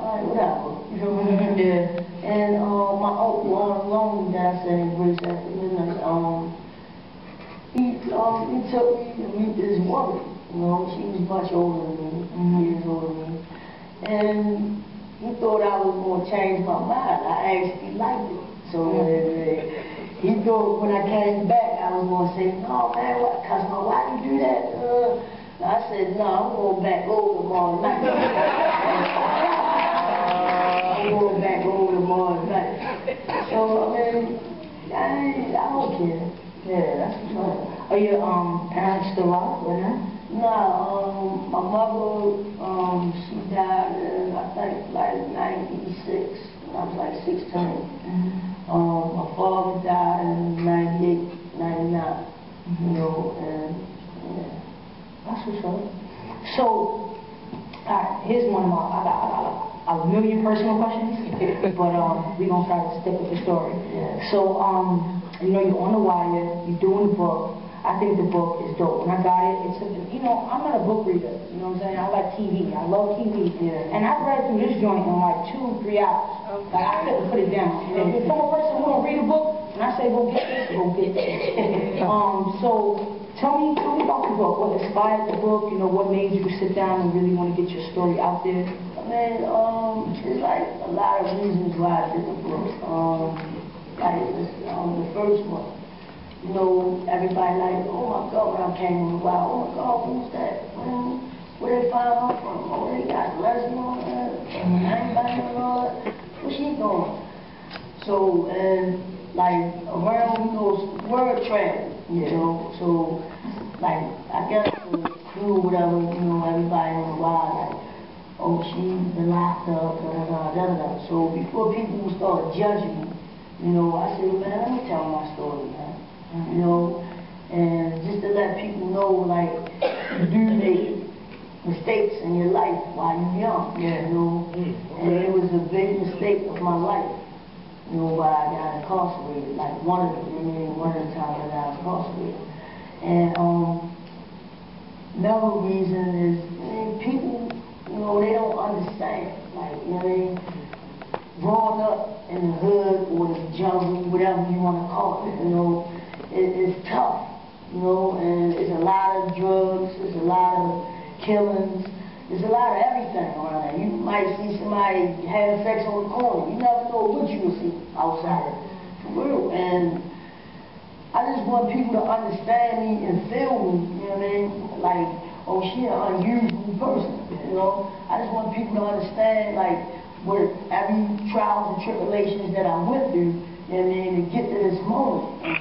alright, whatever. You know what I mean? Yeah. And my uncle alone that I said in Grace after midnight, he took me to meet this woman. You know, she was much older than me, years older than me. And he thought I was going to change my mind. I actually liked it. So he thought when I came back, I was going to say, no, man, why you do that? I said, no, I'm going back over tomorrow night. I'm going back over tomorrow night. So, I mean, I don't care. Yeah, that's what's up. Are your parents still alive right now? No, my mother, she died in, I think, like 96. I was like 16. My father died in 98, 99. You know, and yeah. That's what's up. So, alright, here's one of my, I got a million personal questions, but we're going to try to stick with the story. Yeah. So, you know, you're on the wire, you're doing the book. I think the book is dope. When I got it, you know, I'm not a book reader. You know what I'm saying? I like TV. I love TV. Yeah. And I've read through this joint in like 2-3 hours. Like, I couldn't put it down. And if I'm a person who don't read a book, and I say, go get this, go get this. So, tell me about the book. What inspired the book? You know, what made you sit down and really want to get your story out there? I mean, it's like a lot of reasons why I did the book. Like the first one. You know, everybody like, oh my God, when I came on the wild, oh my God, who's that? Where they find her from? Oh, they got Leslie on her. Anybody know her? What's she doing? So, and like around, you know, word travel, you know, so like I guess the crew, whatever, you know, everybody on the wild, like, oh, she's been locked up, da-da-da. So before people start judging me, you know, I said, man, let me tell my story, man. You know, and just to let people know, like, you do make mistakes in your life while you're young, you know, and it was a big mistake of my life, you know, why I got incarcerated, like one of the times I got incarcerated. And another reason is, I mean, people, you know, they don't understand, like, you know what I mean? Growing up in the hood or the jungle, whatever you want to call it, you know, it's tough, you know, and it's a lot of drugs, it's a lot of killings, there's a lot of everything around there. You might see somebody having sex on the corner. You never know what you will see outside, for real. And I just want people to understand me and feel me, you know what I mean? Like, oh, she an unusual person, you know? I just want people to understand, like, with every trials and tribulations that I went through, you know what I mean, to get to this moment, and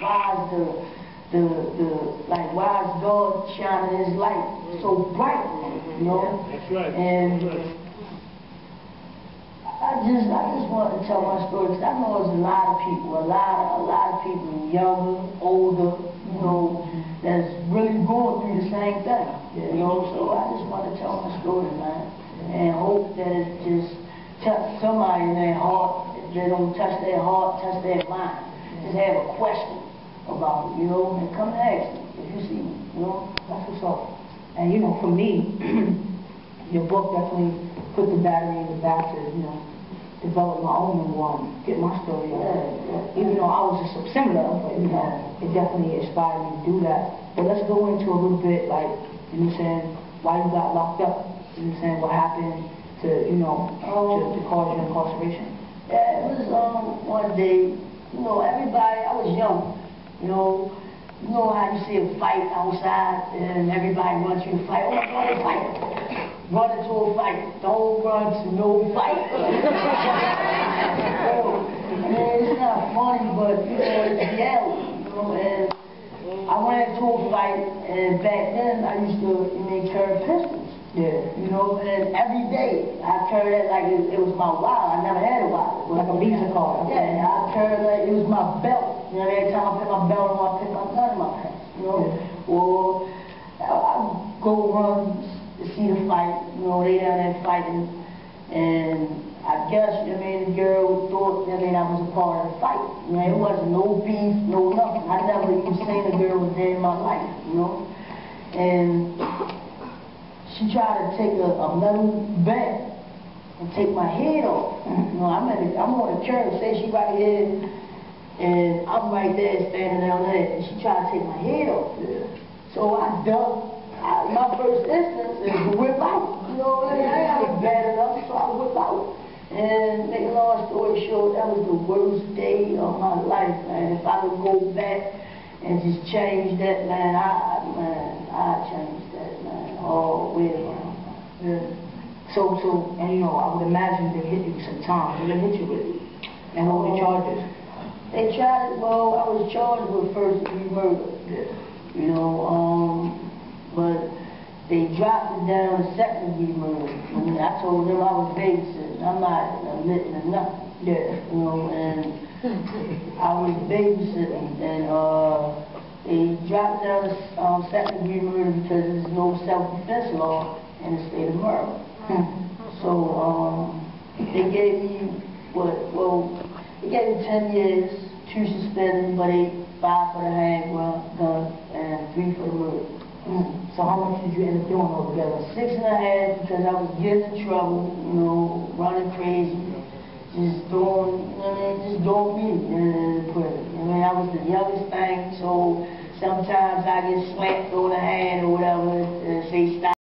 why is God shining His light so bright, you know? That's right. And I just want to tell my story, because I know there's a lot of people, younger, older, you know, that's really going through the same thing, you know? So I just want to tell my story, man, and hope that it just touch somebody in their heart. If they don't touch their heart, touch their mind. Just have a question about it, you know, and come and ask me if you see me, you know. That's what's up. And you know, for me, your book definitely put the battery in the back to, you know, develop my own memoir, get my story out there. Even though I was just similar, but you know, it definitely inspired me to do that. But let's go into a little bit, like, you know what I'm saying, why you got locked up, you know what I'm saying, what happened to, you know, to cause your incarceration. Yeah, it was one day, you know, everybody, I was young, you know how you see a fight outside and everybody wants you to fight. Oh, my God, fight. Run into a fight. Don't run to no fight. So, I mean, it's not funny, but, you know, it's reality, you know, and I went into a fight, and back then I used to, carry pistols. Yeah. You know, and every day I carried it like it was my wallet. I never had a wallet. Like a Visa card. Yeah, I carried it like it was my belt. You know, every time I put my belt on, I put my gun in my pants. You know, or I go run to see the fight. You know, they down there fighting, and I guess, you know, the girl thought, I was a part of the fight. You know, it wasn't no beef, no nothing. I never even seen a girl a day in my life. You know, and she tried to take a metal bat and take my head off. You know, I'm on the curb, say she right here, and I'm right there standing down there, and she tried to take my head off. Yeah. So I ducked. My first instance is to whip out. You know, I was bad enough, so I whip out. And make a long story short, that was the worst day of my life, man. If I could go back and just change that, man, I'd change that, man, all the way around. Yeah. So, and you know, I would imagine they hit you some time. Did they hit you with? And what were the charges? They tried, well, I was charged with first-degree murder. Yeah. You know, but they dropped it down to second-degree murder. I mean, I told them I was babysitting. I'm not admitting to nothing. Yeah. You know, and I was babysitting, and they dropped down to second-degree murder because there's no self-defense law in the state of Maryland. So they gave me they gave me 10 years, 2 suspended, but 5 for the handgun and 3 for the murder. So how much did you end up doing altogether? 6.5 because I was getting in trouble, you know, running crazy, just doing, you know what I mean, just doing me in prison. I mean, I was the youngest thing, so sometimes I get slapped on the hand or whatever and say stop.